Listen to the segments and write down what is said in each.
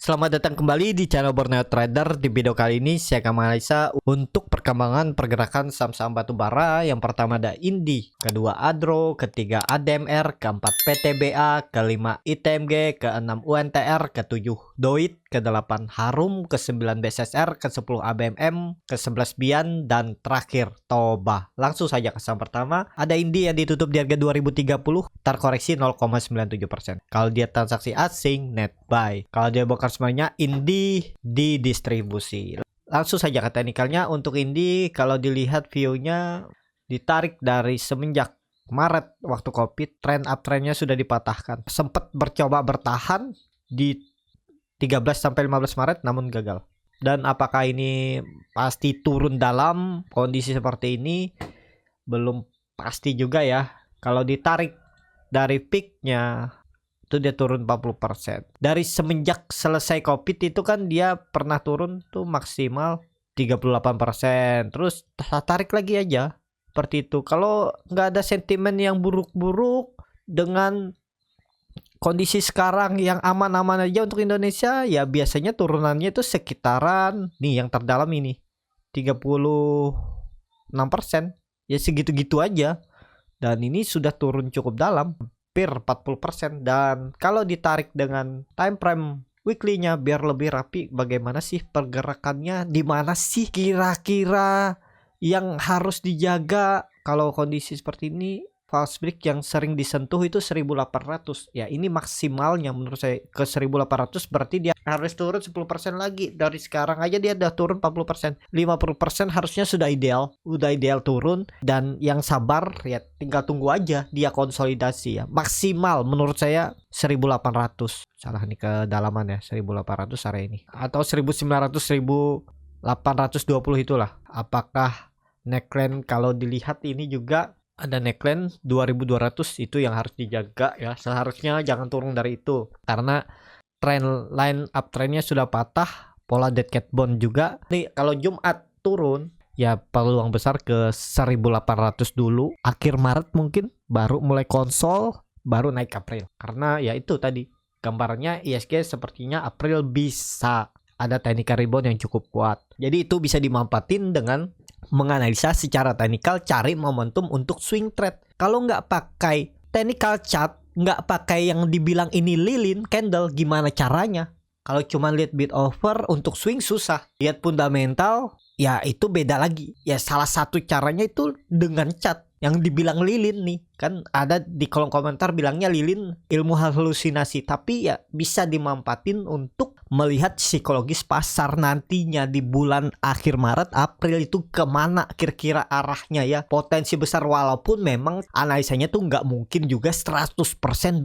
Selamat datang kembali di channel Borneo Trader. Di video kali ini saya akan menganalisa untuk perkembangan pergerakan saham-saham batubara. Yang pertama ada Indi, kedua Adro, ketiga ADMR, keempat PTBA, kelima ITMG, keenam UNTR, ketujuh Doit, ke-8 Harum, ke-9 BSSR, ke-10 ABMM, ke-11 Bian, dan terakhir Toba. Langsung saja ke saham pertama. Ada Indi yang ditutup di harga 2030, terkoreksi 0,97%. Kalau dia transaksi asing, net buy. Kalau dia bokar semuanya, Indi didistribusi. Langsung saja ke teknikalnya. Untuk Indi, kalau dilihat view-nya ditarik dari semenjak Maret waktu Covid, trend uptrendnya sudah dipatahkan. Sempat bercoba bertahan di 13-15 Maret namun gagal. Dan apakah ini pasti turun dalam kondisi seperti ini? Belum pasti juga ya. Kalau ditarik dari peaknya itu dia turun 40%. Dari semenjak selesai Covid itu kan dia pernah turun tuh maksimal 38%. Terus tarik lagi aja seperti itu. Kalau nggak ada sentimen yang buruk-buruk dengan kondisi sekarang yang aman-aman aja untuk Indonesia, ya biasanya turunannya itu sekitaran nih yang terdalam ini 36%. Ya segitu-gitu aja. Dan ini sudah turun cukup dalam, hampir 40%. Dan kalau ditarik dengan time frame weekly-nya biar lebih rapi, bagaimana sih pergerakannya, di mana sih kira-kira yang harus dijaga kalau kondisi seperti ini. False break yang sering disentuh itu 1800. Ya ini maksimalnya menurut saya ke 1800, berarti dia harus turun 10% lagi. Dari sekarang aja dia udah turun 40%. 50% harusnya sudah ideal. Udah ideal turun. Dan yang sabar ya tinggal tunggu aja dia konsolidasi ya. Maksimal menurut saya 1800. Salah nih kedalaman ya, 1800 area ini. Atau 1900, 1820 itulah. Apakah neckline kalau dilihat ini juga ada neckline 2200, itu yang harus dijaga ya. Seharusnya jangan turun dari itu karena trend line uptrendnya sudah patah, pola dead cat bond juga. Nih kalau Jumat turun ya peluang besar ke 1800 dulu, akhir Maret mungkin baru mulai konsol, baru naik April. Karena ya itu tadi gambarnya ISG sepertinya April bisa ada technical rebound yang cukup kuat. Jadi itu bisa dimanfaatin dengan menganalisa secara teknikal, cari momentum untuk swing trade. Kalau nggak pakai technical chart, nggak pakai yang dibilang ini lilin candle, gimana caranya? Kalau cuma lihat bid offer untuk swing susah. Lihat fundamental, ya itu beda lagi. Ya salah satu caranya itu dengan chart yang dibilang lilin nih. Kan ada di kolom komentar bilangnya lilin ilmu halusinasi, tapi ya bisa dimanfaatin untuk melihat psikologis pasar nantinya di bulan akhir Maret, April itu kemana kira-kira arahnya ya. Potensi besar, walaupun memang analisanya tuh nggak mungkin juga 100%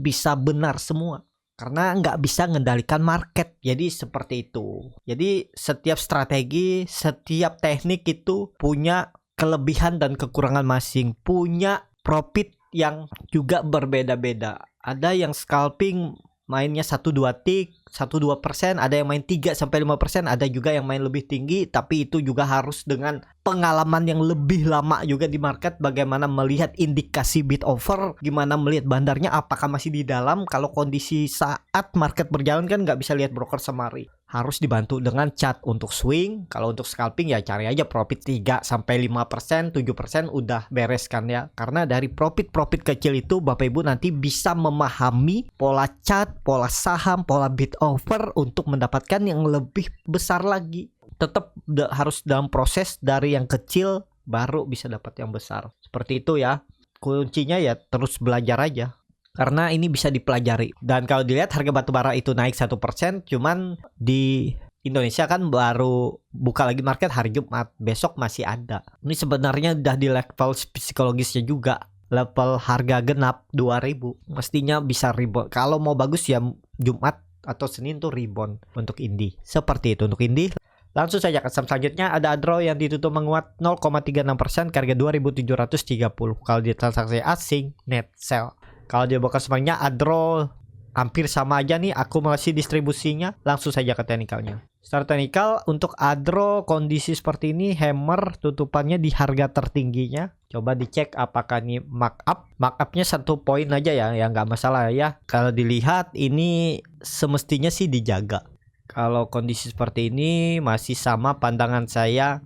bisa benar semua. Karena nggak bisa mengendalikan market. Jadi seperti itu. Jadi setiap strategi, setiap teknik itu punya kelebihan dan kekurangan masing. Punya profit yang juga berbeda-beda. Ada yang scalping mainnya 1-2 tick, 1-2%, ada yang main 3-5%, ada juga yang main lebih tinggi, tapi itu juga harus dengan pengalaman yang lebih lama juga di market, bagaimana melihat indikasi bid offer, gimana melihat bandarnya apakah masih di dalam. Kalau kondisi saat market berjalan kan nggak bisa lihat broker semari, harus dibantu dengan chart untuk swing. Kalau untuk scalping ya cari aja profit 3-5%, 7% udah beres kan ya. Karena dari profit kecil itu Bapak Ibu nanti bisa memahami pola chart, pola saham, pola bid offer untuk mendapatkan yang lebih besar lagi. Tetap harus dalam proses dari yang kecil baru bisa dapat yang besar. Seperti itu ya. Kuncinya ya terus belajar aja. Karena ini bisa dipelajari. Dan kalau dilihat harga batubara itu naik 1%, cuman di Indonesia kan baru buka lagi market hari Jumat. Besok masih ada. Ini sebenarnya udah di level psikologisnya juga. Level harga genap 2000. Mestinya bisa rebound. Kalau mau bagus ya Jumat atau Senin tuh rebound untuk Indi. Seperti itu untuk Indi. Langsung saja ke saham selanjutnya. Ada Adro yang ditutup menguat 0,36% ke harga 2730. Kalau dia transaksi asing, net sell. Kalau dia bokar semuanya, Adro hampir sama aja nih akumulasi distribusinya. Langsung saja ke teknikalnya. Secara teknikal untuk Adro kondisi seperti ini, hammer tutupannya di harga tertingginya. Coba dicek apakah ini markup. Markupnya 1 poin aja ya, nggak masalah ya. Kalau dilihat ini semestinya sih dijaga. Kalau kondisi seperti ini masih sama pandangan saya,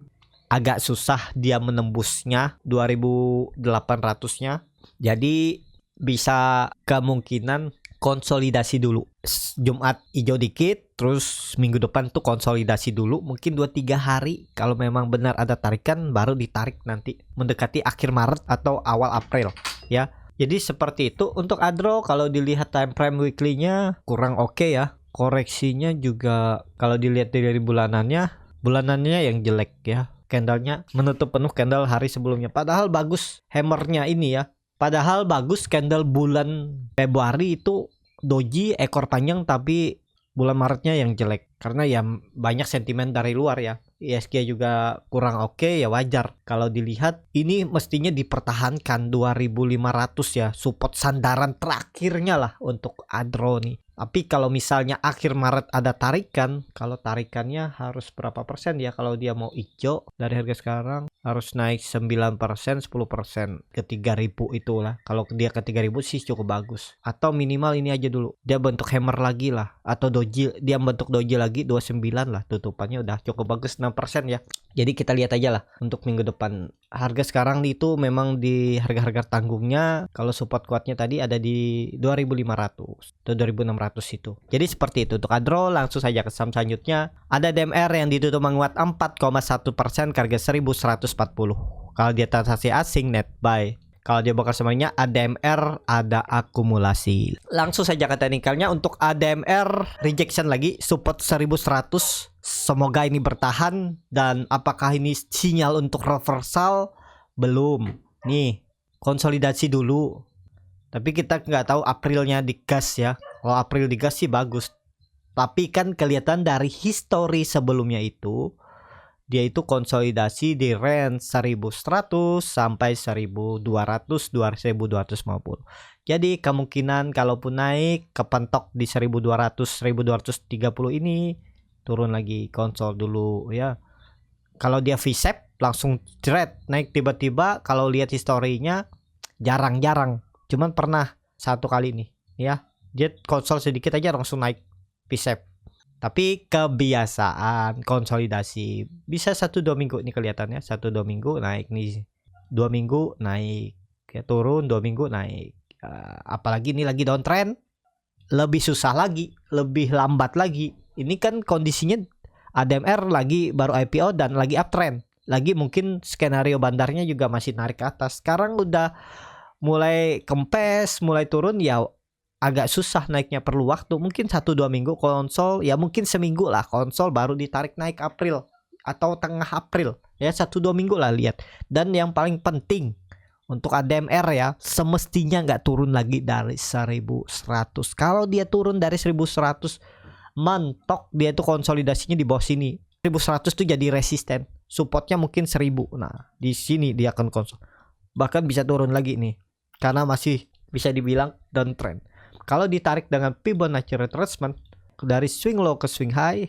agak susah dia menembusnya 2800-nya. Jadi bisa kemungkinan konsolidasi dulu. Jumat hijau dikit, terus minggu depan tuh konsolidasi dulu, mungkin 2-3 hari. Kalau memang benar ada tarikan baru ditarik nanti mendekati akhir Maret atau awal April ya. Jadi seperti itu untuk Adro. Kalau dilihat time frame weekly-nya kurang oke ya. Koreksinya juga kalau dilihat dari bulanannya yang jelek ya. Candlenya menutup penuh candle hari sebelumnya. Padahal bagus hammernya ini ya. Padahal bagus candle bulan Februari itu doji ekor panjang, tapi bulan Maretnya yang jelek. Karena ya banyak sentimen dari luar ya. ISG juga kurang oke ya, wajar. Kalau dilihat ini mestinya dipertahankan 2500 ya. Support sandaran terakhirnya lah untuk Adro nih. Tapi kalau misalnya akhir Maret ada tarikan, kalau tarikannya harus berapa persen ya? Kalau dia mau hijau dari harga sekarang harus naik 9%, 10% ke 3000 itulah. Kalau dia ke 3000 sih cukup bagus. Atau minimal ini aja dulu. Dia bentuk hammer lagi lah, atau doji, dia bentuk doji lagi 29 lah, tutupannya udah cukup bagus 6% ya. Jadi kita lihat aja lah untuk minggu depan. Harga sekarang itu memang di harga-harga tanggungnya. Kalau support kuatnya tadi ada di 2500 atau 2600 itu. Jadi seperti itu untuk Adro. Langsung saja ke saham selanjutnya. Ada DMR yang ditutup menguat 4,1% ke harga 1140. Kalau dia transaksi asing net buy. Kalau dia bakal semuanya ADMR ada akumulasi. Langsung saja ke teknikalnya. Untuk ADMR rejection lagi, support 1100. Semoga ini bertahan. Dan apakah ini sinyal untuk reversal? Belum. Nih, konsolidasi dulu. Tapi kita nggak tahu Aprilnya digas ya. Kalau April digas sih bagus. Tapi kan kelihatan dari histori sebelumnya itu, dia itu konsolidasi di range 1100 sampai 1200, 2250. Jadi kemungkinan kalaupun naik kepentok di 1200, 1230 ini turun lagi, konsol dulu ya. Kalau dia V-shape langsung jret naik tiba-tiba. Kalau lihat historinya jarang-jarang. Cuman pernah satu kali nih ya. Dia konsol sedikit aja langsung naik V-shape. Tapi kebiasaan konsolidasi bisa 1-2 minggu nih kelihatannya. 1-2 minggu naik nih, 2 minggu naik ya, turun 2 minggu naik. Apalagi ini lagi downtrend, lebih susah lagi, lebih lambat lagi. Ini kan kondisinya ADMR lagi baru IPO dan lagi uptrend. Lagi mungkin skenario bandarnya juga masih narik ke atas. Sekarang udah mulai kempes, mulai turun ya, agak susah naiknya, perlu waktu. Mungkin 1-2 minggu konsol ya, mungkin seminggu lah konsol baru ditarik naik April atau tengah April ya, 1-2 minggu lah lihat. Dan yang paling penting untuk ADMR ya, semestinya nggak turun lagi dari 1100. Kalau dia turun dari 1100 mentok, dia itu konsolidasinya di bawah sini. 1100 tuh jadi resisten, supportnya mungkin 1000. Nah di sini dia akan konsol, bahkan bisa turun lagi nih karena masih bisa dibilang downtrend. Kalau ditarik dengan Fibonacci retracement dari swing low ke swing high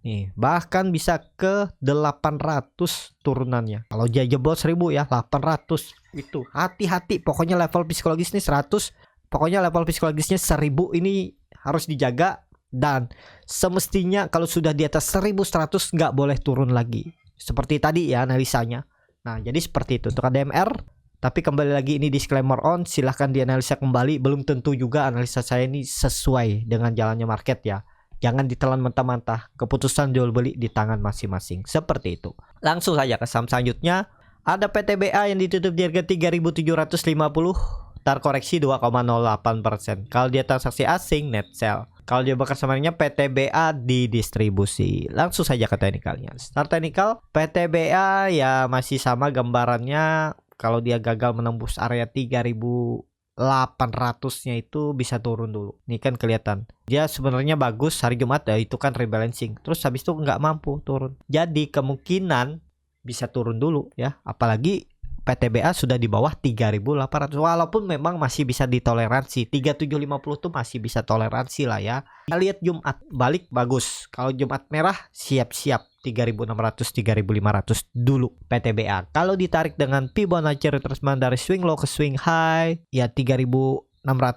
nih, bahkan bisa ke 800 turunannya. Kalau dia jebol 1000 ya, 800 itu hati-hati. Pokoknya level psikologisnya 100, pokoknya level psikologisnya 1000 ini harus dijaga. Dan semestinya kalau sudah di atas 1100 nggak boleh turun lagi, seperti tadi ya analisanya. Nah jadi seperti itu untuk ADMR. Tapi kembali lagi ini disclaimer on, silahkan dianalisa kembali. Belum tentu juga analisa saya ini sesuai dengan jalannya market ya. Jangan ditelan mentah-mentah. Keputusan jual beli di tangan masing-masing. Seperti itu. Langsung saja ke saham selanjutnya. Ada PTBA yang ditutup di harga 3.750. Terkoreksi 2,08%. Kalau dia transaksi asing net sell. Kalau dia bakal samanya PTBA di distribusi. Langsung saja ke teknikalnya. Start teknikal PTBA ya masih sama gambarannya. Kalau dia gagal menembus area 3.800-nya itu bisa turun dulu. Ini kan kelihatan. Dia sebenarnya bagus hari Jumat ya, itu kan rebalancing. Terus habis itu nggak mampu turun. Jadi kemungkinan bisa turun dulu ya. Apalagi PTBA sudah di bawah 3.800. Walaupun memang masih bisa ditoleransi. 3.750 tuh masih bisa toleransi lah ya. Kita lihat Jumat balik bagus. Kalau Jumat merah siap-siap 3.600, 3.500 dulu PTBA. Kalau ditarik dengan Fibonacci retracement dari swing low ke swing high ya 3.600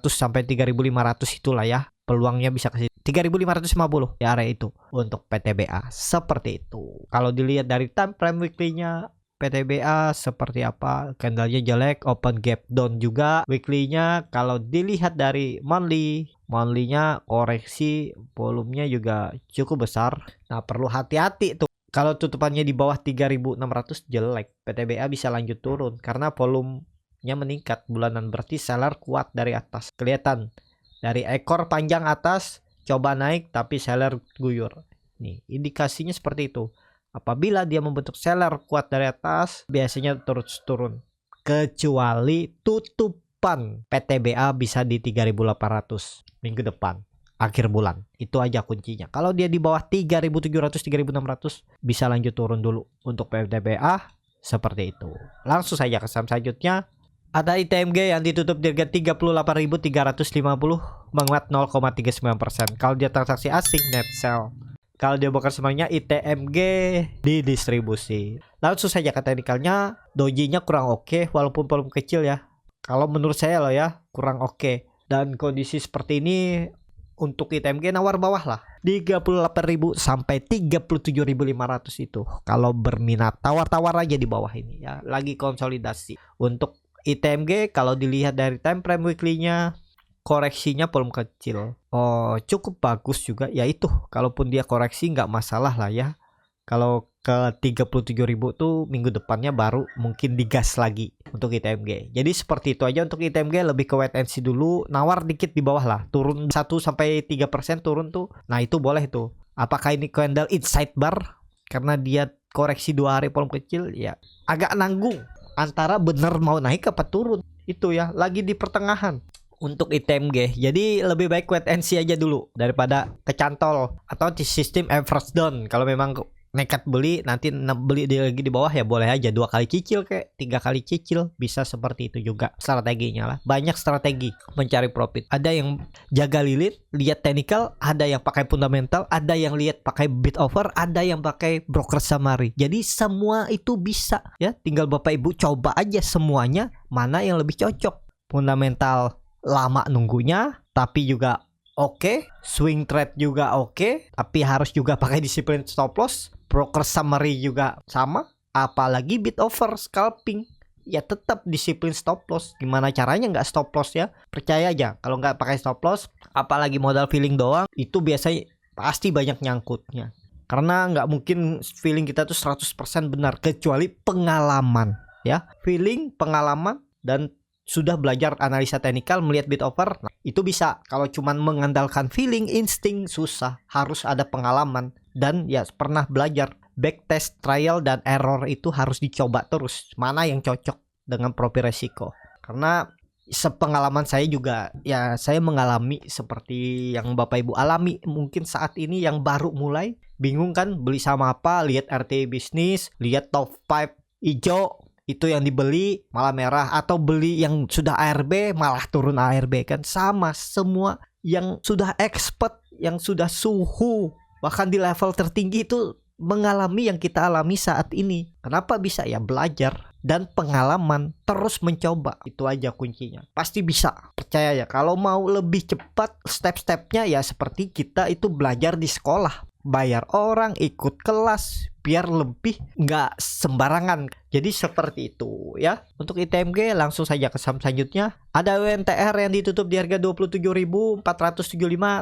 sampai 3.500 itulah ya. Peluangnya bisa ke 3.550 di area itu untuk PTBA seperti itu. Kalau dilihat dari time frame weekly-nya PTBA seperti apa, candlenya jelek, open gap down juga weekly-nya. Kalau dilihat dari monthly-nya koreksi, volumenya juga cukup besar. Nah, perlu hati-hati tuh. Kalau tutupannya di bawah 3.600 jelek, PTBA bisa lanjut turun karena volumenya meningkat bulanan, berarti seller kuat dari atas. Kelihatan dari ekor panjang atas coba naik tapi seller guyur. Nih, indikasinya seperti itu. Apabila dia membentuk seller kuat dari atas, biasanya terus turun. Kecuali tutupan PTBA bisa di 3.800 minggu depan, akhir bulan. Itu aja kuncinya. Kalau dia di bawah 3.700, 3.600 bisa lanjut turun dulu untuk PTBA seperti itu. Langsung saja ke saham selanjutnya. Ada ITMG yang ditutup di harga 38.350, menguat 0,39%. Kalau dia transaksi asing, net sell. Kalau dia bongkar semuanya, ITMG di distribusi. Langsung saja ke teknikalnya, dojinya kurang oke, walaupun volume kecil ya. Kalau menurut saya loh ya, kurang oke. Dan kondisi seperti ini untuk ITMG nawar bawah lah, 38.000 sampai 37.500 itu. Kalau berminat tawar-tawar aja di bawah ini ya. Lagi konsolidasi. Untuk ITMG kalau dilihat dari time frame weekly-nya, koreksinya volume kecil. Oh, cukup bagus juga. Ya itu, kalaupun dia koreksi nggak masalah lah ya. Kalau ke 37.000 tuh minggu depannya baru mungkin digas lagi untuk ITMG. Jadi seperti itu aja untuk ITMG, lebih ke wait and see dulu, nawar dikit di bawah lah. Turun 1-3% turun tuh. Nah, itu boleh tuh. Apakah ini candle inside bar? Karena dia koreksi 2 hari volume kecil ya. Agak nanggung antara bener mau naik apa turun. Itu ya, lagi di pertengahan untuk ITMG. Jadi lebih baik wait and see aja dulu daripada kecantol atau di sistem average down. Kalau memang nekat beli, nanti beli lagi di bawah ya boleh aja 2 kali cicil kayak 3 kali cicil, bisa seperti itu juga strateginya lah. Banyak strategi mencari profit. Ada yang jaga lilin, lihat technical, ada yang pakai fundamental, ada yang lihat pakai bid offer, ada yang pakai broker summary. Jadi semua itu bisa ya, tinggal Bapak Ibu coba aja semuanya mana yang lebih cocok. Fundamental lama nunggunya tapi juga oke, swing trade juga oke, tapi harus juga pakai disiplin stop loss. Broker summary juga sama, apalagi bid offer scalping ya tetap disiplin stop loss. Gimana caranya nggak stop loss ya? Percaya aja, kalau nggak pakai stop loss, apalagi modal feeling doang, itu biasanya pasti banyak nyangkutnya. Karena nggak mungkin feeling kita tuh 100% benar, kecuali pengalaman ya. Feeling, pengalaman, dan sudah belajar analisa teknikal, melihat bid offer, nah, itu bisa. Kalau cuman mengandalkan feeling, insting, susah. Harus ada pengalaman dan ya pernah belajar. Backtest, trial, dan error itu harus dicoba terus. Mana yang cocok dengan profil resiko. Karena sepengalaman saya juga, ya saya mengalami seperti yang Bapak Ibu alami. Mungkin saat ini yang baru mulai, bingung kan beli sama apa, lihat RTI bisnis, lihat top 5 hijau, itu yang dibeli malah merah, atau beli yang sudah ARB malah turun ARB kan. Sama semua yang sudah expert, yang sudah suhu bahkan di level tertinggi itu mengalami yang kita alami saat ini. Kenapa bisa? Ya belajar dan pengalaman, terus mencoba. Itu aja kuncinya. Pasti bisa, percaya ya. Kalau mau lebih cepat step-stepnya ya seperti kita itu belajar di sekolah, bayar orang, ikut kelas, biar lebih nggak sembarangan. Jadi seperti itu ya. Untuk ITMG langsung saja ke saham selanjutnya. Ada UNTR yang ditutup di harga 27.475,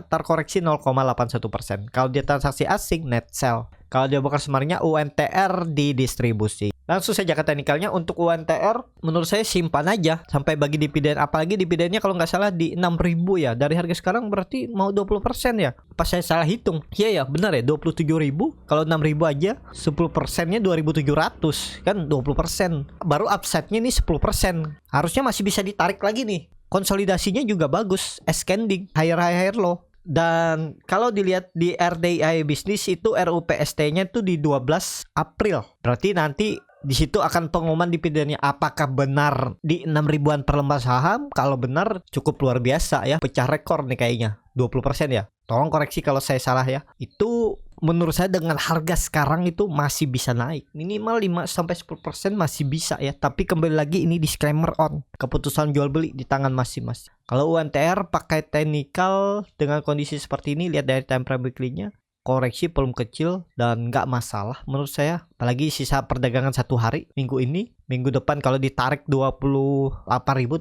terkoreksi 0,81%. Kalau dia transaksi asing, net sell. Kalau dia bongkar semarnya, UNTR di distribusi. Langsung saja ke teknikalnya. Untuk UNTR menurut saya simpan aja sampai bagi dividen. Apalagi dividennya kalau nggak salah di 6.000 ya. Dari harga sekarang berarti mau 20% ya. Pas saya salah hitung. Iya ya benar ya, 27.000. Kalau 6.000 aja 10%-nya 2.700 kan 20%. Baru upside-nya nih 10%. Harusnya masih bisa ditarik lagi nih. Konsolidasinya juga bagus, ascending, higher low. Dan kalau dilihat di RDI bisnis itu RUPST-nya itu di 12 April. Berarti nanti di situ akan pengumuman dividennya. Apakah benar di 6.000-an per lembar saham? Kalau benar cukup luar biasa ya. Pecah rekor nih kayaknya. 20% ya. Tolong koreksi kalau saya salah ya. Itu menurut saya dengan harga sekarang itu masih bisa naik. Minimal 5-10% masih bisa ya. Tapi kembali lagi ini disclaimer on. Keputusan jual beli di tangan masing-masing. Kalau UNTR pakai technical dengan kondisi seperti ini, lihat dari time frame weekly-nya, koreksi belum kecil dan nggak masalah menurut saya. Apalagi sisa perdagangan 1 hari minggu ini. Minggu depan kalau ditarik 28.000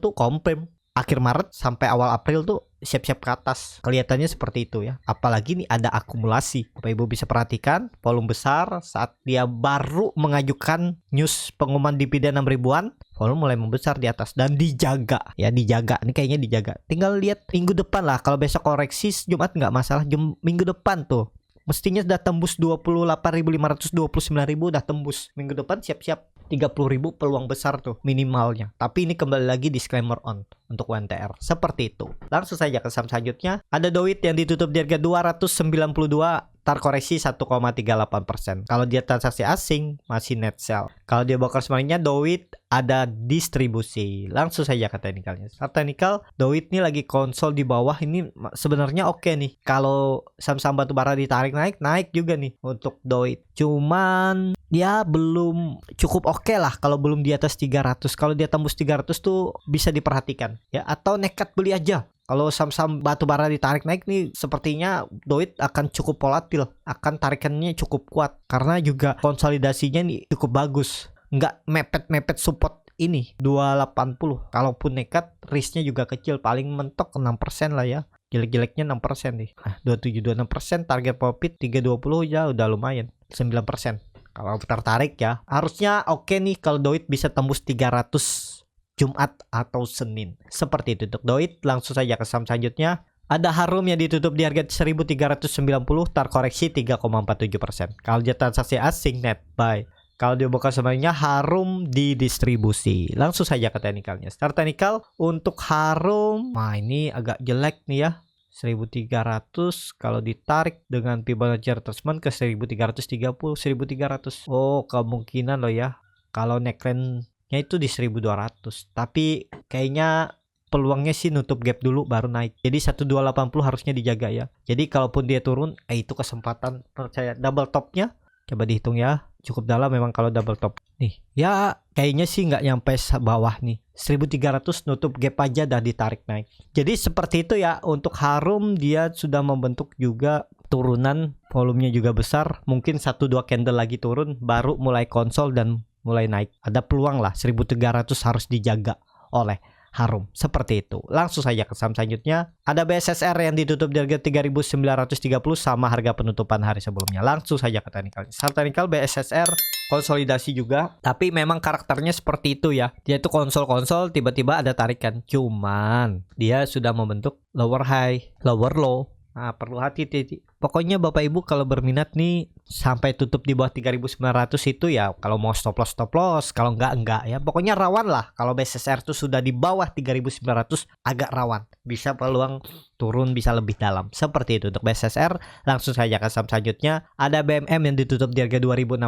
tuh confirm. Akhir Maret sampai awal April tuh siap-siap ke atas. Kelihatannya seperti itu ya. Apalagi nih ada akumulasi. Bapak Ibu bisa perhatikan volume besar saat dia baru mengajukan news pengumuman dividen 6 ribuan. Volume mulai membesar di atas dan dijaga ya, dijaga. Ini kayaknya dijaga. Tinggal lihat minggu depan lah. Kalau besok koreksi Jumat nggak masalah. Minggu depan tuh mestinya sudah tembus 28.500, 29.000 udah tembus. Minggu depan siap-siap 30.000 peluang besar tuh minimalnya. Tapi ini kembali lagi disclaimer on untuk UNTR. Seperti itu. Langsung saja ke saham selanjutnya. Ada Doit yang ditutup di harga 292, terkoreksi 1,38%. Kalau dia transaksi asing masih net sell. Kalau dia broker semuanya Doit ada distribusi. Langsung saja ke teknikalnya. Teknikal Doit ini lagi konsol di bawah, ini sebenarnya oke nih. Kalau saham-saham batubara ditarik naik juga nih untuk Doit. Cuman ya belum cukup oke lah kalau belum di atas 300. Kalau dia tembus 300 tuh bisa diperhatikan ya, atau nekat beli aja. Kalau saham-saham batubara ditarik naik nih, sepertinya Doit akan cukup volatil, akan tarikannya cukup kuat karena juga konsolidasinya nih cukup bagus. Nggak mepet-mepet support ini 280. Kalaupun nekat, risknya juga kecil, paling mentok 6% lah ya. Jelek-jeleknya 6% nih. 27-26%, target profit 320 ya udah lumayan. 9%. Kalau tertarik ya, harusnya oke nih kalau Doit bisa tembus 300 Jumat atau Senin. Seperti itu untuk Doit. Langsung saja ke saham selanjutnya. Ada Harum yang ditutup di harga 1.390, terkoreksi 3,47%. Kalau dia transaksi asing net buy. Kalau dia buka sebenarnya Harum di distribusi. Langsung saja ke teknikalnya. Start teknikal untuk Harum. Nah ini agak jelek nih ya. 1.300 kalau ditarik dengan Fibonacci retracement ke 1.330, 1.300. Oh, kemungkinan loh ya. Kalau neckline-nya itu di 1.200. Tapi kayaknya peluangnya sih nutup gap dulu baru naik. Jadi 1.280 harusnya dijaga ya. Jadi kalaupun dia turun, itu kesempatan percaya. Double topnya coba dihitung ya. Cukup dalam memang kalau double top. Nih, ya kayaknya sih nggak nyampe bawah nih. 1.300 nutup gap aja dah ditarik naik. Jadi seperti itu ya. Untuk Harum dia sudah membentuk juga turunan, volumenya juga besar. Mungkin 1-2 candle lagi turun baru mulai konsol dan mulai naik. Ada peluang lah 1.300 harus dijaga oleh Harum. Seperti itu. Langsung saja ke saham selanjutnya. Ada BSSR yang ditutup di harga 3.930 sama harga penutupan hari sebelumnya. Langsung saja ke teknikal. Saham teknikal BSSR konsolidasi juga, tapi memang karakternya seperti itu ya. Dia itu konsol-konsol tiba-tiba ada tarikan. Cuman dia sudah membentuk lower high, lower low. Nah, perlu hati-hati. Pokoknya Bapak Ibu kalau berminat nih sampai tutup di bawah 3.900 itu ya, kalau mau stop loss, kalau enggak ya. Pokoknya rawan lah. Kalau BSSR tuh sudah di bawah 3.900 agak rawan. Bisa peluang turun bisa lebih dalam. Seperti itu untuk BSSR. Langsung saja ke saham selanjutnya. Ada BMM yang ditutup di harga 2.680,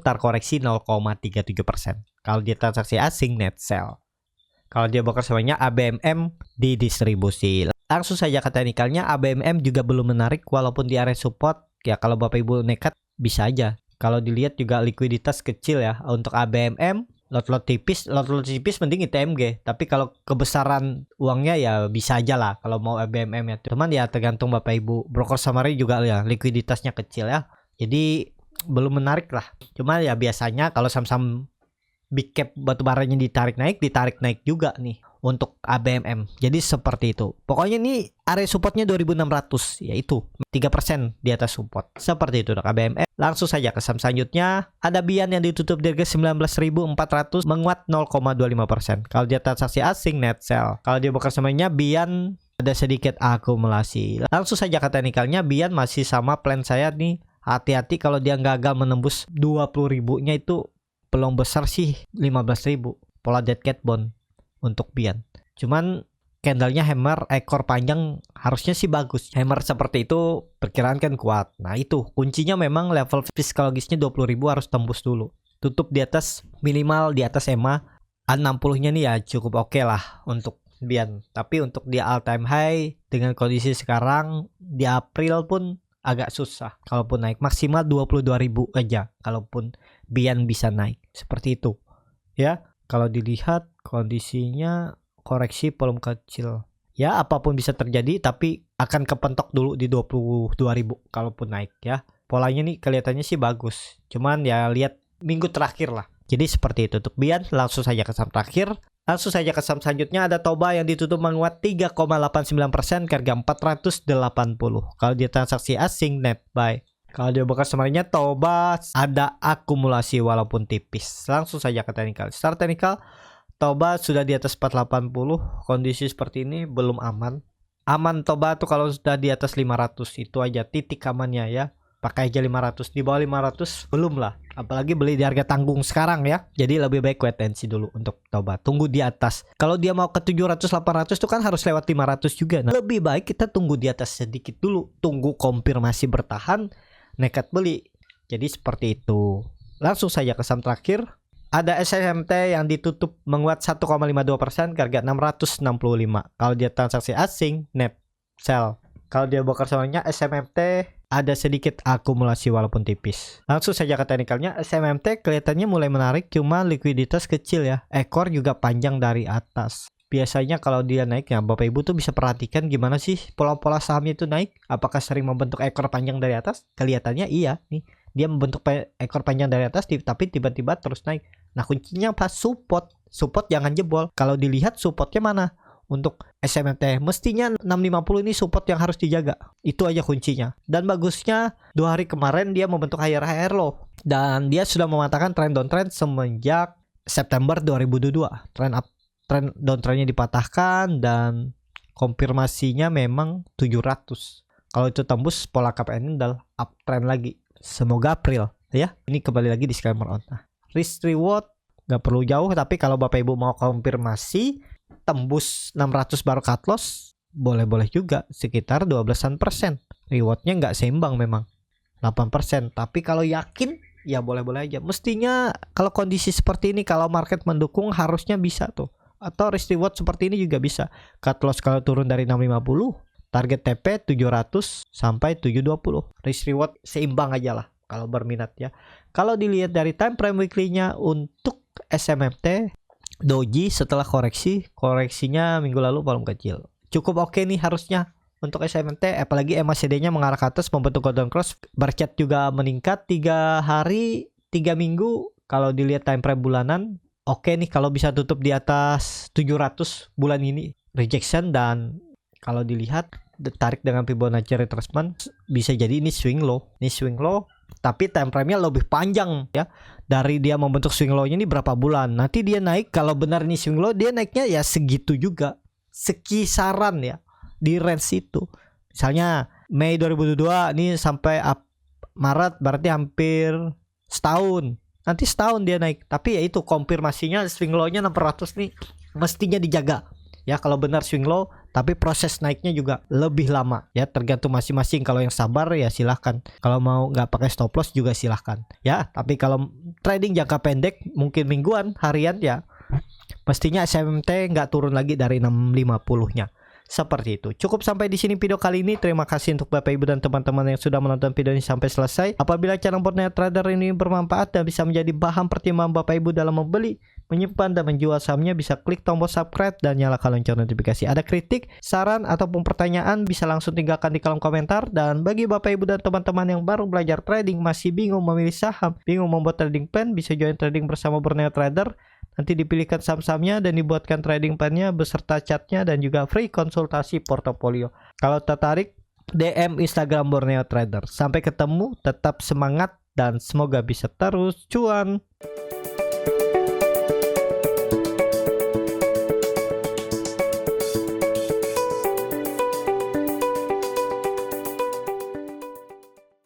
terkoreksi 0,37%. Kalau dia transaksi asing net sell. Kalau dia broker semuanya ABMM di distribusi. Langsung saja ke teknikalnya, ABMM juga belum menarik walaupun di area support. Ya kalau Bapak Ibu nekat bisa aja. Kalau dilihat juga likuiditas kecil ya untuk ABMM. Lot-lot tipis mending ITMG. Tapi kalau kebesaran uangnya ya bisa aja lah kalau mau ABMM ya. Cuman ya tergantung Bapak Ibu. Broker summary juga ya likuiditasnya kecil ya. Jadi belum menarik lah. Cuma ya biasanya kalau saham-saham big cap batubaranya ditarik naik juga nih untuk ABMM. Jadi seperti itu. Pokoknya ini area supportnya 2.600, yaitu 3% di atas support. Seperti itu untuk ABMM. Langsung saja ke saham selanjutnya. Ada Bian yang ditutup di harga 19.400, menguat 0,25%. Kalau dia transaksi asing net sell. Kalau dia bukan semuanya Bian ada sedikit akumulasi. Langsung saja ke teknikalnya, Bian masih sama plan saya nih. Hati-hati kalau dia gagal menembus 20.000-nya itu peluang besar sih 15.000 pola dead cat bond untuk Bian. Cuman candlenya hammer ekor panjang harusnya sih bagus. Hammer seperti itu perkiraan kan kuat. Nah itu kuncinya memang level psikologisnya 20.000 harus tembus dulu. Tutup di atas minimal di atas EMA 60-nya nih ya cukup oke lah untuk Bian. Tapi untuk di all time high dengan kondisi sekarang di April pun agak susah. Kalaupun naik maksimal 22.000 aja kalaupun Bian bisa naik. Seperti itu. Ya, kalau dilihat kondisinya koreksi volume kecil. Ya, apapun bisa terjadi tapi akan kepentok dulu di 22.000 kalaupun naik ya. Polanya nih kelihatannya sih bagus. Cuman ya lihat minggu terakhir lah. Jadi seperti itu untuk Bian. Langsung saja ke saham terakhir. Langsung saja ke saham selanjutnya, ada Toba yang ditutup menguat 3,89% ke harga 480. Kalau dia transaksi asing net buy. Kalau dia buka summary-nya, Toba ada akumulasi walaupun tipis. Langsung saja ke teknikal. Secara teknikal, Toba sudah di atas 480. Kondisi seperti ini belum aman. Aman Toba tuh kalau sudah di atas 500, itu aja titik amannya ya. Pakai aja 500, di bawah 500 belum lah. Apalagi beli di harga tanggung sekarang ya. Jadi lebih baik wait and see dulu untuk Toba. Tunggu di atas. Kalau dia mau ke 700 800 itu kan harus lewat 500 juga. Nah, lebih baik kita tunggu di atas sedikit dulu. Tunggu konfirmasi bertahan, nekat beli. Jadi seperti itu. Langsung saja ke saham terakhir. Ada SMT yang ditutup menguat 1,52% ke harga 665. Kalau dia transaksi asing net sell. Kalau dia bokar soalnya SMT ada sedikit akumulasi walaupun tipis. Langsung saja ke teknikalnya, SMT kelihatannya mulai menarik, cuma likuiditas kecil ya. Ekor juga panjang dari atas. Biasanya kalau dia naik ya, Bapak Ibu tuh bisa perhatikan gimana sih pola-pola sahamnya itu naik. Apakah sering membentuk ekor panjang dari atas? Kelihatannya iya nih. Dia membentuk ekor panjang dari atas tapi tiba-tiba terus naik. Nah, kuncinya pas support. Support jangan jebol. Kalau dilihat supportnya mana? Untuk SMT mestinya 650 ini support yang harus dijaga. Itu aja kuncinya. Dan bagusnya 2 hari kemarin dia membentuk higher low. Dan dia sudah mematahkan trend downtrend semenjak September 2022. Trend downtrendnya dipatahkan dan konfirmasinya memang 700. Kalau itu tembus pola KPN adalah uptrend lagi. Semoga April ya. Ini kembali lagi disclaimer on. Nah, risk reward gak perlu jauh, tapi kalau Bapak Ibu mau konfirmasi tembus 600 baru cut loss, boleh-boleh juga sekitar 12%. Rewardnya nggak seimbang memang 8%, tapi kalau yakin ya boleh-boleh aja. Mestinya kalau kondisi seperti ini, kalau market mendukung harusnya bisa tuh. Atau risk reward seperti ini juga bisa. Cut loss kalau turun dari 650, target TP 700 sampai 720. Risk reward seimbang aja lah kalau berminat ya. Kalau dilihat dari time frame weekly-nya untuk SMFT Doji setelah koreksinya minggu lalu volume kecil. Cukup oke nih harusnya untuk SMT, apalagi MACD-nya mengarah ke atas membentuk golden cross. Barcat juga meningkat 3 hari 3 minggu. Kalau dilihat time frame bulanan, oke nih kalau bisa tutup di atas 700 bulan ini. Rejection, dan kalau dilihat tarik dengan Fibonacci retracement, bisa jadi ini swing low. Ini swing low, tapi time frame-nya lebih panjang ya. Dari dia membentuk swing low-nya ini berapa bulan. Nanti dia naik, kalau benar ini swing low, dia naiknya ya segitu juga. Sekisaran ya, di range itu. Misalnya Mei 2022 ini sampai Maret, berarti hampir setahun. Nanti setahun dia naik. Tapi ya itu konfirmasinya swing low-nya 600 nih mestinya dijaga. Ya kalau benar swing low, tapi proses naiknya juga lebih lama ya, tergantung masing-masing. Kalau yang sabar ya silahkan, kalau mau nggak pakai stop loss juga silahkan ya. Tapi kalau trading jangka pendek mungkin mingguan, harian ya mestinya SMT nggak turun lagi dari 650 nya. Seperti itu. Cukup sampai di sini video kali ini. Terima kasih untuk Bapak Ibu dan teman-teman yang sudah menonton video ini sampai selesai. Apabila channel Borneo Trader ini bermanfaat dan bisa menjadi bahan pertimbangan Bapak Ibu dalam membeli, menyimpan dan menjual sahamnya, bisa klik tombol subscribe dan nyalakan lonceng notifikasi. Ada kritik, saran ataupun pertanyaan bisa langsung tinggalkan di kolom komentar. Dan bagi Bapak Ibu dan teman-teman yang baru belajar trading, masih bingung memilih saham, bingung membuat trading plan, bisa join trading bersama Borneo Trader. Nanti dipilihkan saham-sahamnya dan dibuatkan trading plan-nya beserta chartnya dan juga free konsultasi portofolio. Kalau tertarik, DM Instagram Borneo Trader. Sampai ketemu, tetap semangat dan semoga bisa terus cuan.